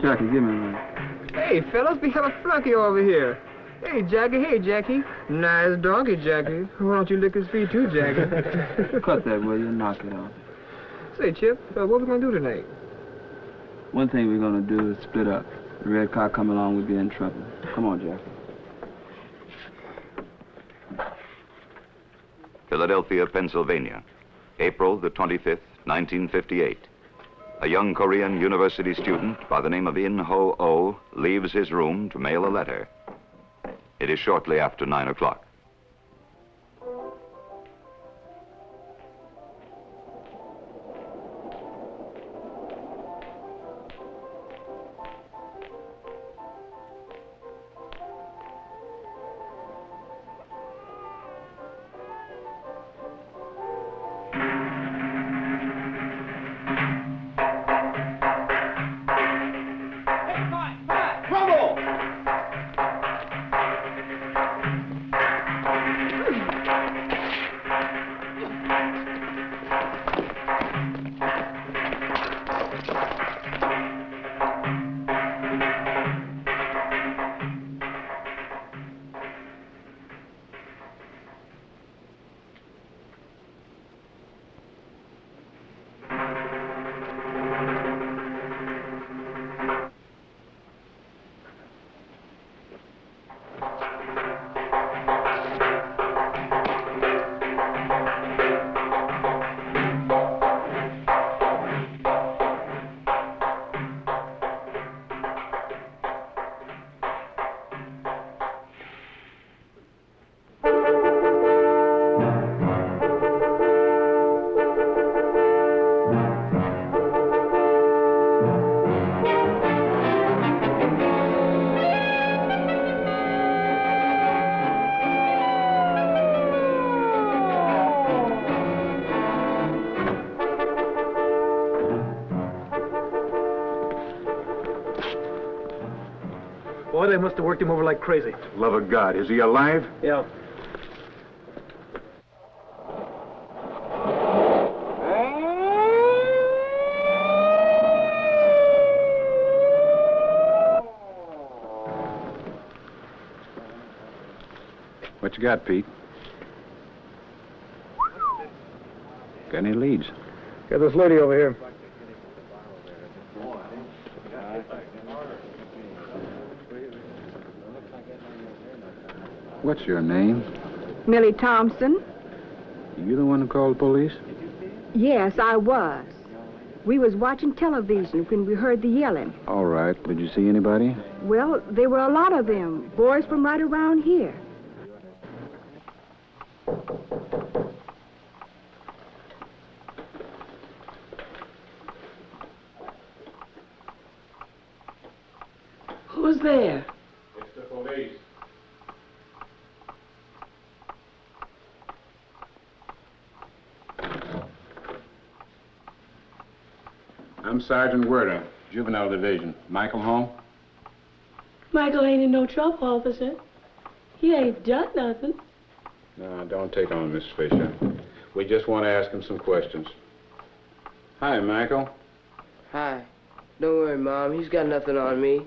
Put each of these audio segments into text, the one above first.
Jackie, give me a minute. Hey, fellas, we have a flunky over here. Hey, Jackie. Nice donkey, Jackie. Why don't you lick his feet too, Jackie? Cut that, will you? Knock it off. Say, Chip, what we gonna do tonight? One thing we're gonna do is split up. The red car come along, we'll be in trouble. Come on, Jackie. Philadelphia, Pennsylvania, April the 25th, 1958. A young Korean university student by the name of In Ho-oh leaves his room to mail a letter. It is shortly after 9 o'clock. Boy, they must have worked him over like crazy. Love of God. Is he alive? Yeah. What you got, Pete? Got any leads? Got this lady over here. What's your name? Millie Thompson? You the one who called the police? Yes, I was. We was watching television when we heard the yelling. All right. Did you see anybody? Well, there were a lot of them, boys from right around here. Who's there? It's the police. I'm Sergeant Werder, Juvenile Division. Michael home? Michael ain't in no trouble, officer. He ain't done nothing. No, don't take on, Miss Fisher. We just want to ask him some questions. Hi, Michael. Hi. Don't worry, Mom. He's got nothing on me.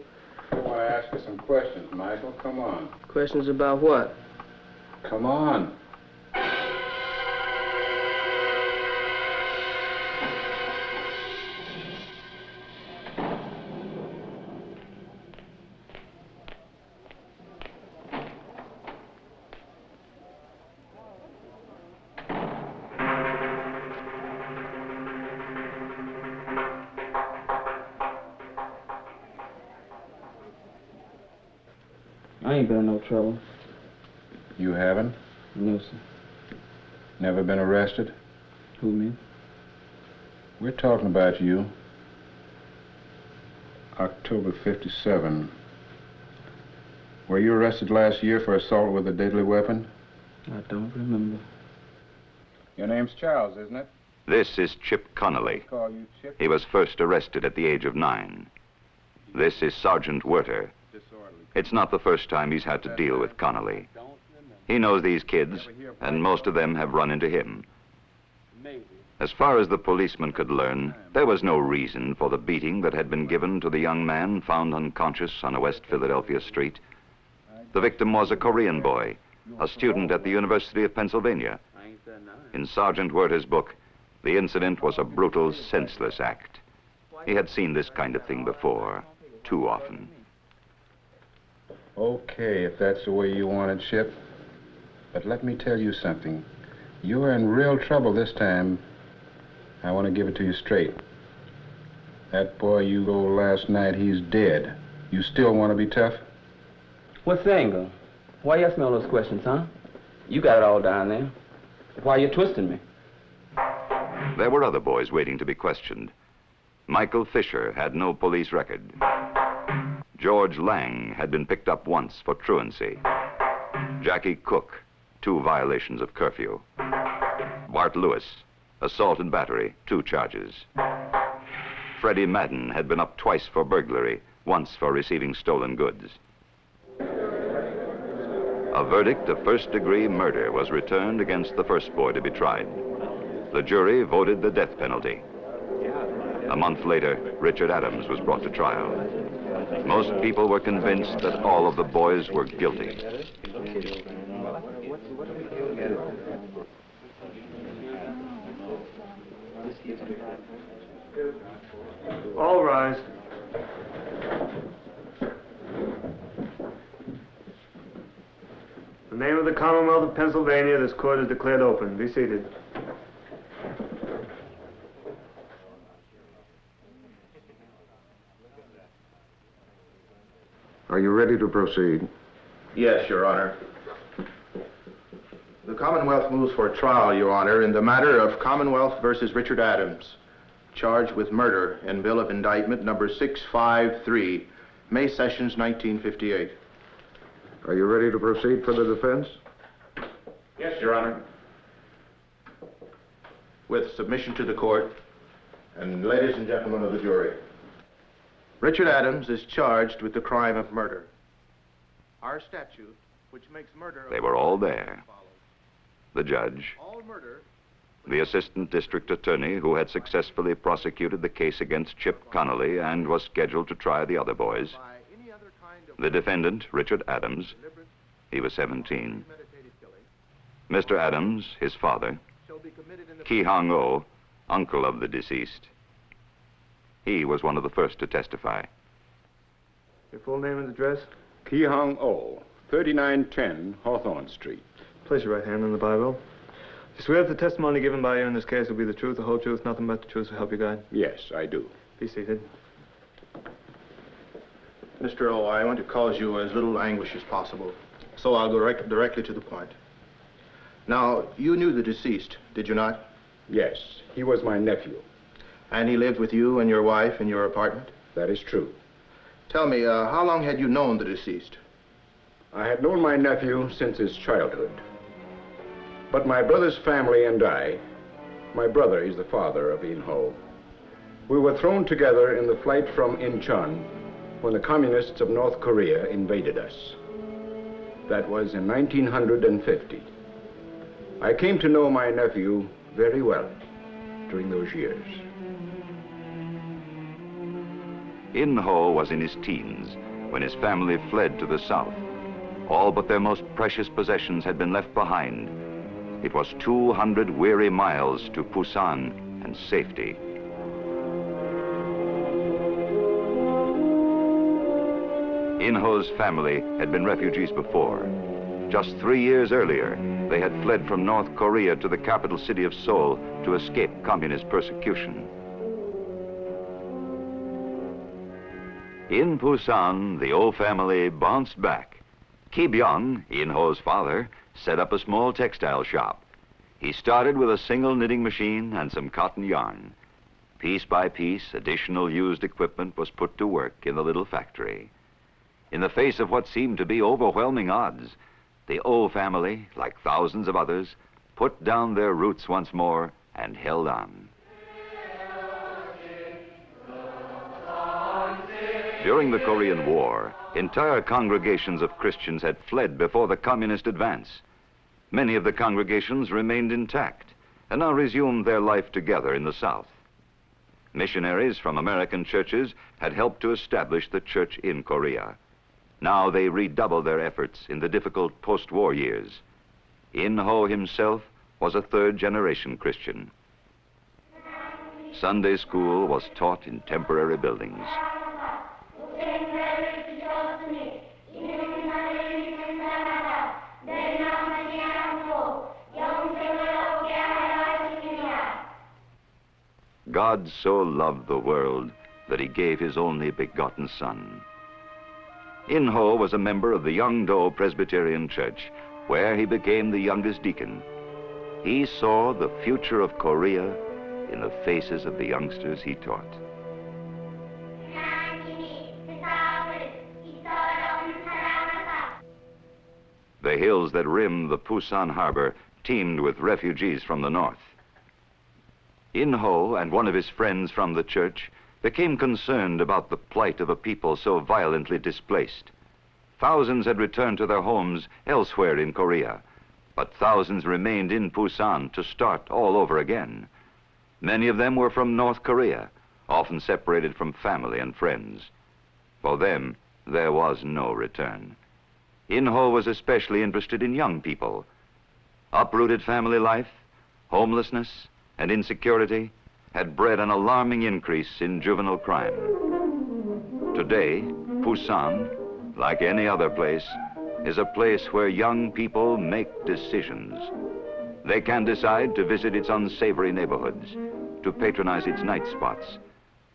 I want to ask you some questions, Michael. Come on. Questions about what? Come on. I ain't been in no trouble. You haven't? No, sir. Never been arrested? Who, me? We're talking about you. October 57. Were you arrested last year for assault with a deadly weapon? I don't remember. Your name's Charles, isn't it? This is Chip Connolly. Call you Chip? He was first arrested at the age of 9. This is Sergeant Werder. It's not the first time he's had to deal with Connolly. He knows these kids, and most of them have run into him. As far as the policeman could learn, there was no reason for the beating that had been given to the young man found unconscious on a West Philadelphia street. The victim was a Korean boy, a student at the University of Pennsylvania. In Sergeant Werter's book, the incident was a brutal, senseless act. He had seen this kind of thing before, too often. Okay, if that's the way you want it, Ship. But let me tell you something. You're in real trouble this time. I want to give it to you straight. That boy you go last night, he's dead. You still want to be tough? What's the angle? Why you ask me all those questions, huh? You got it all down there. Why are you twisting me? There were other boys waiting to be questioned. Michael Fisher had no police record. George Lang had been picked up once for truancy. Jackie Cook, 2 violations of curfew. Bart Lewis, assault and battery, 2 charges. Freddie Madden had been up twice for burglary, once for receiving stolen goods. A verdict of first-degree murder was returned against the first boy to be tried. The jury voted the death penalty. A month later, Richard Adams was brought to trial. Most people were convinced that all of the boys were guilty. All rise. In the name of the Commonwealth of Pennsylvania, this court is declared open. Be seated. Are you ready to proceed? Yes, Your Honor. The Commonwealth moves for trial, Your Honor, in the matter of Commonwealth versus Richard Adams, charged with murder in Bill of Indictment number 653, May Sessions, 1958. Are you ready to proceed for the defense? Yes, Your Honor. With submission to the court, and ladies and gentlemen of the jury, Richard Adams is charged with the crime of murder. Our statute, which makes murder... They were all there. The judge, all murder, the assistant district attorney who had successfully prosecuted the case against Chip Connolly and was scheduled to try the other boys, by any other kind of... the defendant, Richard Adams, he was 17, Mr. Adams, his father, Ki Hong-o, uncle of the deceased. He was one of the first to testify. Your full name and address? Ki Hong-o, 3910 Hawthorne Street. Place your right hand on the Bible. You swear that the testimony given by you in this case will be the truth, the whole truth, nothing but the truth, so help you God? Yes, I do. Be seated. Mr. O, I want to cause you as little anguish as possible, so I'll go directly to the point. Now, you knew the deceased, did you not? Yes, he was my nephew. And he lived with you and your wife in your apartment? That is true. Tell me, how long had you known the deceased? I had known my nephew since his childhood. But my brother's family and I, my brother is the father of In-ho, we were thrown together in the flight from Incheon when the communists of North Korea invaded us. That was in 1950. I came to know my nephew very well during those years. In-ho was in his teens when his family fled to the south. All but their most precious possessions had been left behind. It was 200 weary miles to Busan and safety. In-ho's family had been refugees before. Just 3 years earlier, they had fled from North Korea to the capital city of Seoul to escape communist persecution. In Busan, the O family bounced back. Ki Byung, In-ho's father, set up a small textile shop. He started with a single knitting machine and some cotton yarn. Piece by piece, additional used equipment was put to work in the little factory. In the face of what seemed to be overwhelming odds, the O family, like thousands of others, put down their roots once more and held on. During the Korean War, entire congregations of Christians had fled before the communist advance. Many of the congregations remained intact, and now resumed their life together in the South. Missionaries from American churches had helped to establish the church in Korea. Now they redoubled their efforts in the difficult post-war years. In-ho himself was a third-generation Christian. Sunday school was taught in temporary buildings. God so loved the world that he gave his only begotten Son. In-ho was a member of the Youngdo Presbyterian Church, where he became the youngest deacon. He saw the future of Korea in the faces of the youngsters he taught. The hills that rim the Pusan harbor teemed with refugees from the north. In-ho and one of his friends from the church became concerned about the plight of a people so violently displaced. Thousands had returned to their homes elsewhere in Korea, but thousands remained in Pusan to start all over again. Many of them were from North Korea, often separated from family and friends. For them, there was no return. In-ho was especially interested in young people. Uprooted family life, homelessness, and insecurity had bred an alarming increase in juvenile crime. Today, Pusan, like any other place, is a place where young people make decisions. They can decide to visit its unsavory neighborhoods, to patronize its night spots.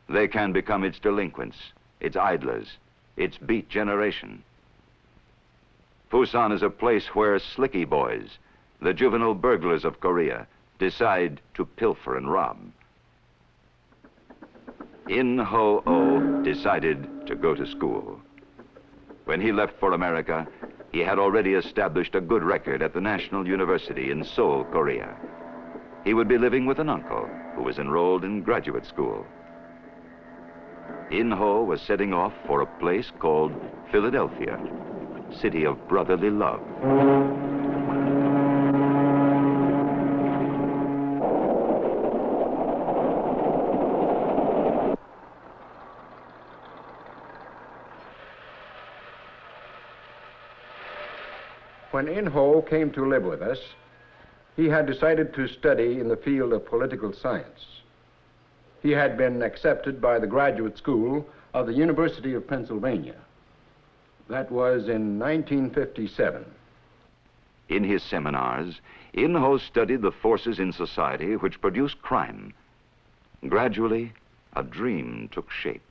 They can become its delinquents, its idlers, its beat generation. Pusan is a place where slicky boys, the juvenile burglars of Korea, decide to pilfer and rob. In-ho decided to go to school. When he left for America, he had already established a good record at the National University in Seoul, Korea. He would be living with an uncle who was enrolled in graduate school. In-ho was setting off for a place called Philadelphia, city of brotherly love. When In-ho came to live with us, he had decided to study in the field of political science. He had been accepted by the graduate school of the University of Pennsylvania. That was in 1957. In his seminars, In-ho studied the forces in society which produce crime. Gradually, a dream took shape.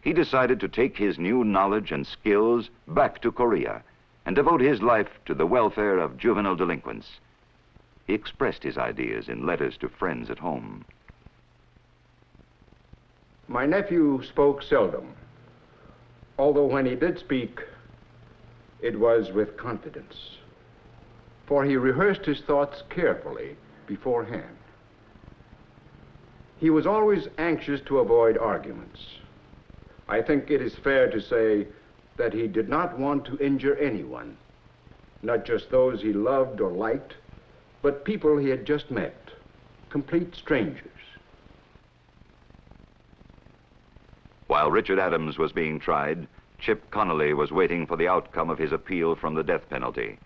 He decided to take his new knowledge and skills back to Korea and devote his life to the welfare of juvenile delinquents. He expressed his ideas in letters to friends at home. My nephew spoke seldom, although when he did speak, it was with confidence, for he rehearsed his thoughts carefully beforehand. He was always anxious to avoid arguments. I think it is fair to say that he did not want to injure anyone, not just those he loved or liked, but people he had just met, complete strangers. While Richard Adams was being tried, Chip Connolly was waiting for the outcome of his appeal from the death penalty.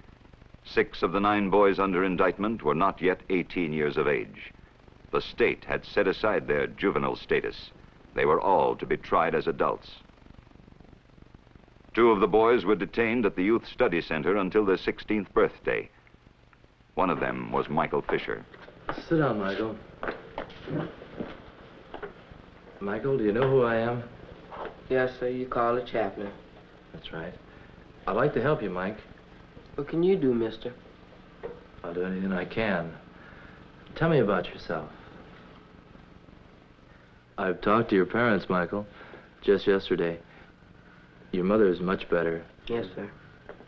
6 of the 9 boys under indictment were not yet 18 years of age. The state had set aside their juvenile status. They were all to be tried as adults. 2 of the boys were detained at the Youth Study Center until their 16th birthday. One of them was Michael Fisher. Sit down, Michael. Michael, do you know who I am? Yes, sir, you call the chaplain. That's right. I'd like to help you, Mike. What can you do, mister? I'll do anything I can. Tell me about yourself. I've talked to your parents, Michael, just yesterday. Your mother is much better. Yes, sir.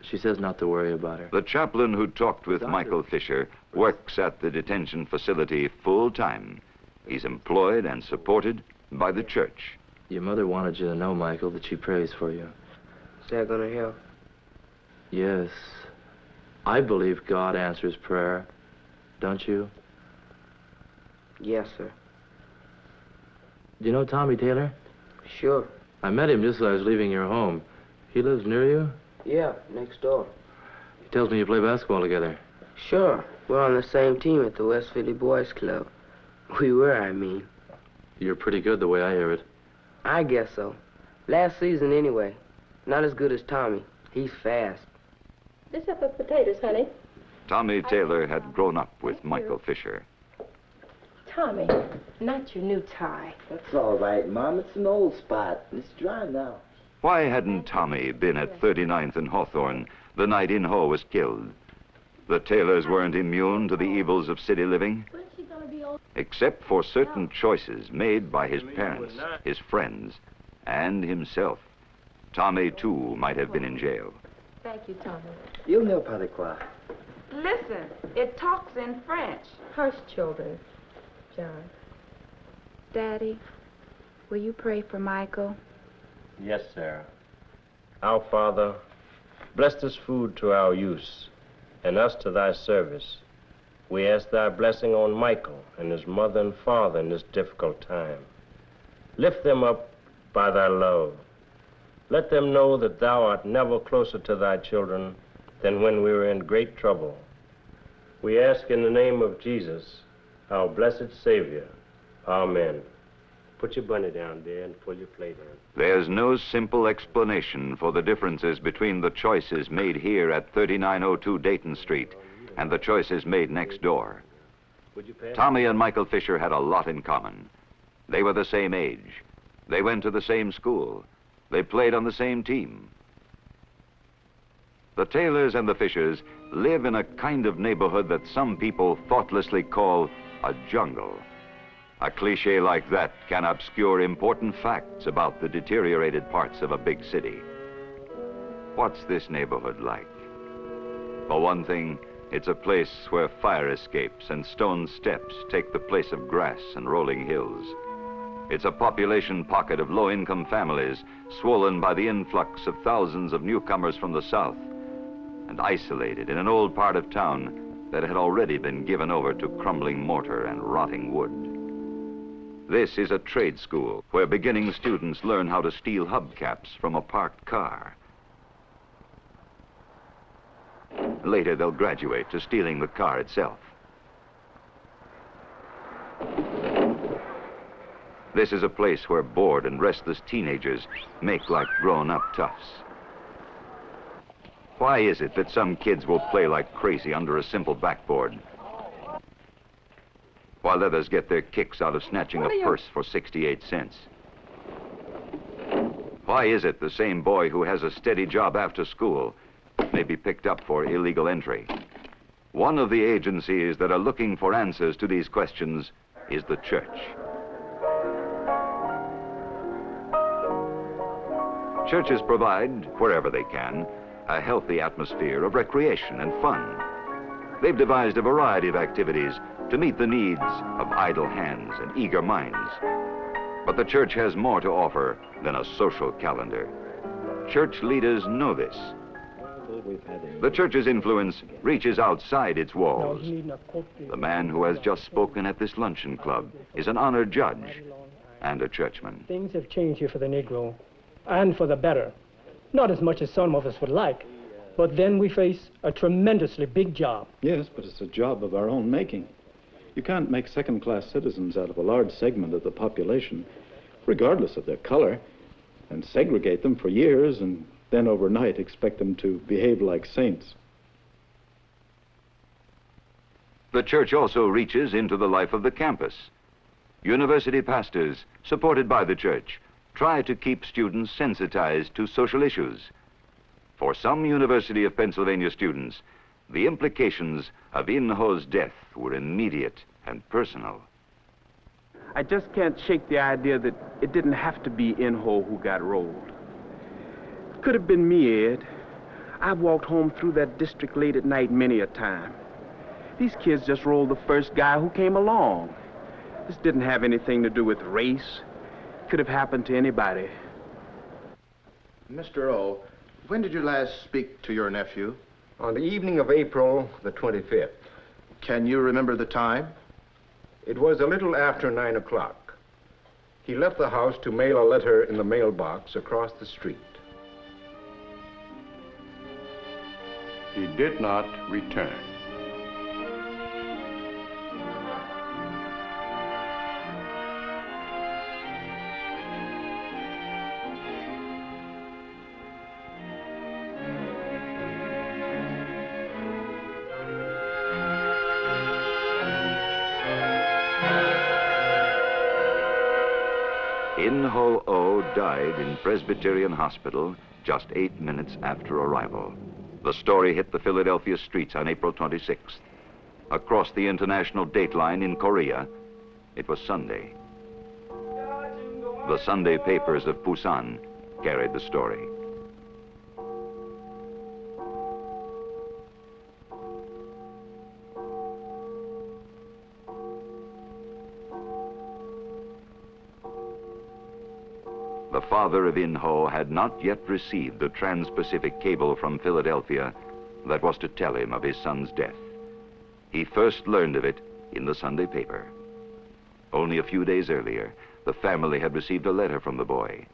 She says not to worry about her. The chaplain who talked with Michael Fisher works at the detention facility full-time. He's employed and supported by the church. Your mother wanted you to know, Michael, that she prays for you. Is that gonna help? Yes. I believe God answers prayer. Don't you? Yes, sir. Do you know Tommy Taylor? Sure. I met him just as I was leaving your home. He lives near you? Yeah, next door. He tells me you play basketball together. Sure. We're on the same team at the West Philly Boys Club. We were, I mean. You're pretty good the way I hear it. I guess so. Last season, anyway. Not as good as Tommy. He's fast. This up of potatoes, honey. Tommy Taylor had grown up with Michael Fisher. Tommy, not your new tie. That's all right, Mom. It's an old spot. It's dry now. Why hadn't Tommy been at 39th and Hawthorne the night In Ho was killed? The Taylors weren't immune to the evils of city living, except for certain choices made by his parents, his friends, and himself. Tommy, too, might have been in jail. Thank you, Tommy. You know pas de quoi. Listen, it talks in French. Hush, children. John. Daddy, will you pray for Michael? Yes, Sarah. Our Father, bless this food to our use, and us to thy service. We ask thy blessing on Michael and his mother and father in this difficult time. Lift them up by thy love. Let them know that thou art never closer to thy children than when we were in great trouble. We ask in the name of Jesus, our blessed Savior. Amen. Put your bunny down there and pull your plate in. There's no simple explanation for the differences between the choices made here at 3902 Dayton Street and the choices made next door. Tommy and Michael Fisher had a lot in common. They were the same age. They went to the same school. They played on the same team. The Taylors and the Fishers live in a kind of neighborhood that some people thoughtlessly call a jungle. A cliche like that can obscure important facts about the deteriorated parts of a big city. What's this neighborhood like? For one thing, it's a place where fire escapes and stone steps take the place of grass and rolling hills. It's a population pocket of low-income families swollen by the influx of thousands of newcomers from the south and isolated in an old part of town that had already been given over to crumbling mortar and rotting wood. This is a trade school where beginning students learn how to steal hubcaps from a parked car. Later, they'll graduate to stealing the car itself. This is a place where bored and restless teenagers make like grown-up toughs. Why is it that some kids will play like crazy under a simple backboard, while others get their kicks out of snatching a purse for 68 cents? Why is it the same boy who has a steady job after school may be picked up for illegal entry? One of the agencies that are looking for answers to these questions is the church. Churches provide, wherever they can, a healthy atmosphere of recreation and fun. They've devised a variety of activities to meet the needs of idle hands and eager minds. But the church has more to offer than a social calendar. Church leaders know this. The church's influence reaches outside its walls. The man who has just spoken at this luncheon club is an honored judge and a churchman. Things have changed here for the Negro, and for the better. Not as much as some of us would like, but then we face a tremendously big job. Yes, but it's a job of our own making. You can't make second-class citizens out of a large segment of the population, regardless of their color, and segregate them for years and then overnight expect them to behave like saints. The church also reaches into the life of the campus. University pastors, supported by the church, try to keep students sensitized to social issues. For some University of Pennsylvania students, the implications of In Ho's death were immediate and personal. I just can't shake the idea that it didn't have to be In Ho who got rolled. It could have been me, Ed. I've walked home through that district late at night many a time. These kids just rolled the first guy who came along. This didn't have anything to do with race. It could have happened to anybody. Mr. O, when did you last speak to your nephew? On the evening of April the 25th. Can you remember the time? It was a little after 9 o'clock. He left the house to mail a letter in the mailbox across the street. He did not return. In-ho-oh died in Presbyterian Hospital just 8 minutes after arrival. The story hit the Philadelphia streets on April 26th. Across the international dateline in Korea, it was Sunday. The Sunday papers of Busan carried the story. The father of In-ho had not yet received the trans-Pacific cable from Philadelphia that was to tell him of his son's death. He first learned of it in the Sunday paper. Only a few days earlier, the family had received a letter from the boy.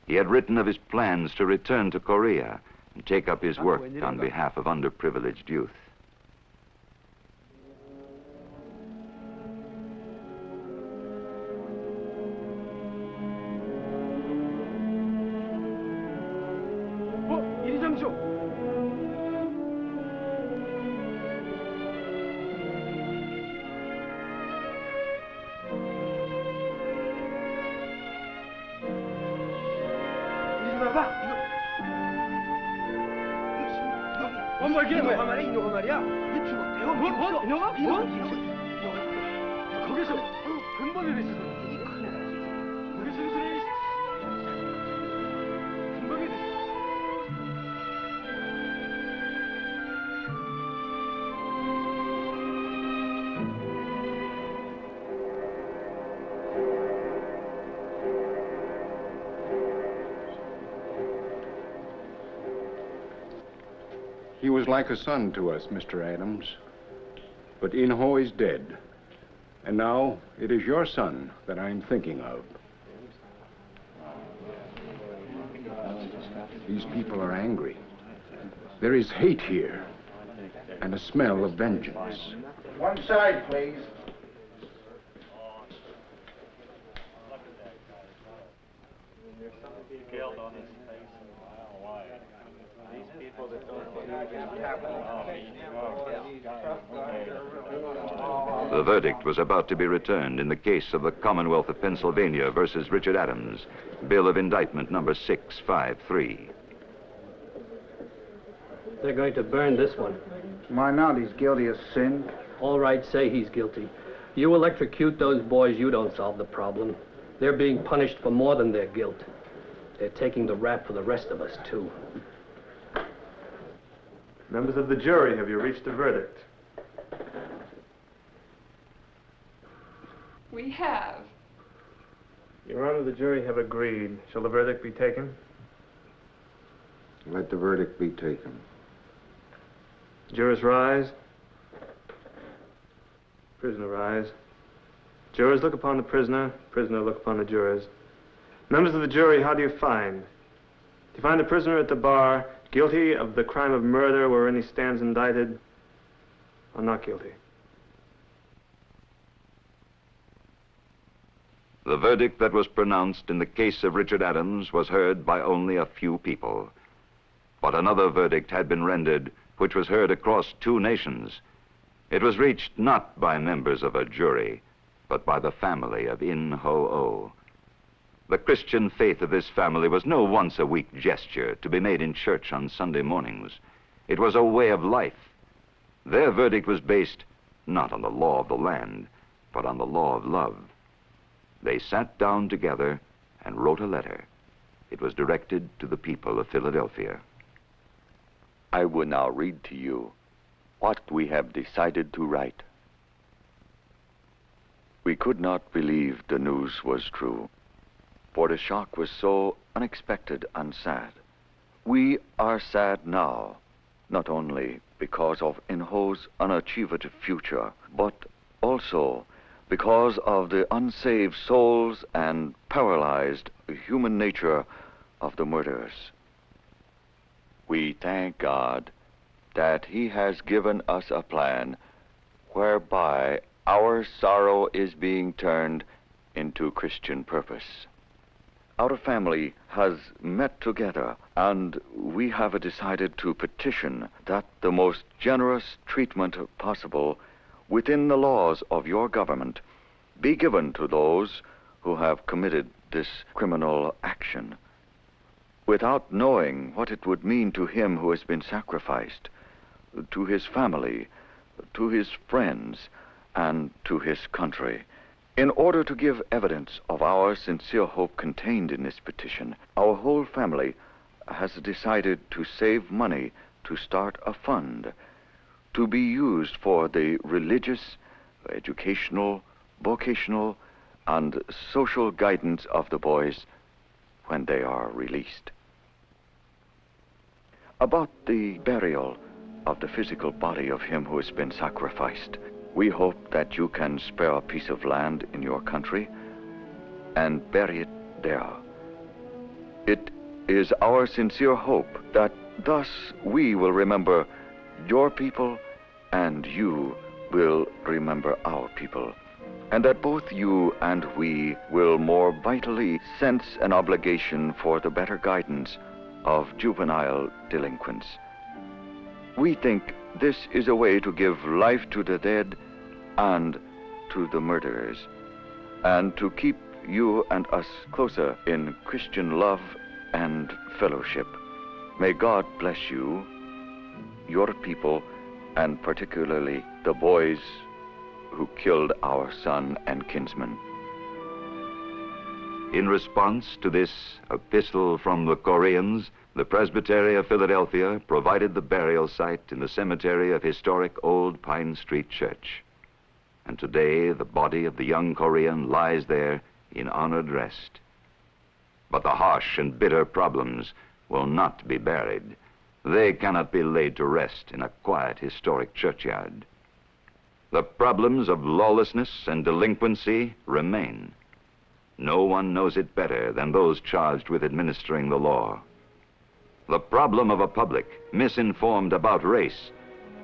He had written of his plans to return to Korea and take up his work on behalf of underprivileged youth. He was like a son to us, Mr. Adams. But In-ho is dead. And now it is your son that I'm thinking of. These people are angry. There is hate here and a smell of vengeance. One side, please. The verdict was about to be returned in the case of the Commonwealth of Pennsylvania versus Richard Adams, bill of indictment number 653. They're going to burn this one. Why not? He's guilty of sin. All right, say he's guilty. You electrocute those boys, you don't solve the problem. They're being punished for more than their guilt. They're taking the rap for the rest of us, too. Members of the jury, have you reached a verdict? We have. Your Honor, the jury have agreed. Shall the verdict be taken? Let the verdict be taken. Jurors rise. Prisoner rise. Jurors look upon the prisoner. Prisoner look upon the jurors. Members of the jury, how do you find? Do you find the prisoner at the bar guilty of the crime of murder wherein he stands indicted, or not guilty? The verdict that was pronounced in the case of Richard Adams was heard by only a few people. But another verdict had been rendered, which was heard across 2 nations. It was reached not by members of a jury, but by the family of In-ho-oh. The Christian faith of this family was no once-a-week gesture to be made in church on Sunday mornings. It was a way of life. Their verdict was based not on the law of the land, but on the law of love. They sat down together and wrote a letter. It was directed to the people of Philadelphia. I will now read to you what we have decided to write. We could not believe the news was true, for the shock was so unexpected and sad. We are sad now, not only because of In-ho's unachieved future, but also because of the unsaved souls and paralyzed human nature of the murderers. We thank God that He has given us a plan whereby our sorrow is being turned into Christian purpose. Our family has met together, and we have decided to petition that the most generous treatment possible within the laws of your government be given to those who have committed this criminal action, without knowing what it would mean to him who has been sacrificed, to his family, to his friends, and to his country. In order to give evidence of our sincere hope contained in this petition, our whole family has decided to save money to start a fund to be used for the religious, educational, vocational, and social guidance of the boys when they are released. About the burial of the physical body of him who has been sacrificed, we hope that you can spare a piece of land in your country and bury it there. It is our sincere hope that thus we will remember your people and you will remember our people, and that both you and we will more vitally sense an obligation for the better guidance of juvenile delinquents. We think this is a way to give life to the dead and to the murderers, and to keep you and us closer in Christian love and fellowship. May God bless you, your people, and particularly the boys who killed our son and kinsman. In response to this epistle from the Koreans, the Presbytery of Philadelphia provided the burial site in the cemetery of historic Old Pine Street Church. And today, the body of the young Korean lies there in honored rest. But the harsh and bitter problems will not be buried. They cannot be laid to rest in a quiet historic churchyard. The problems of lawlessness and delinquency remain. No one knows it better than those charged with administering the law. The problem of a public misinformed about race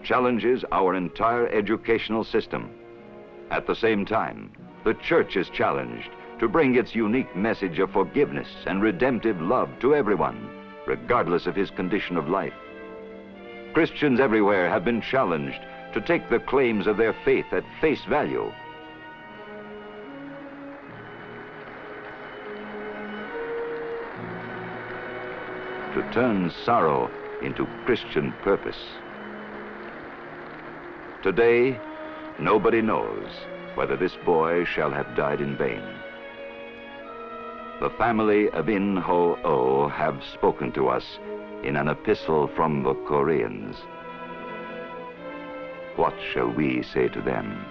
challenges our entire educational system. At the same time, the church is challenged to bring its unique message of forgiveness and redemptive love to everyone, regardless of his condition of life. Christians everywhere have been challenged to take the claims of their faith at face value. To turn sorrow into Christian purpose. Today, nobody knows whether this boy shall have died in vain. The family of In Ho-Oh have spoken to us in an epistle from the Koreans. What shall we say to them?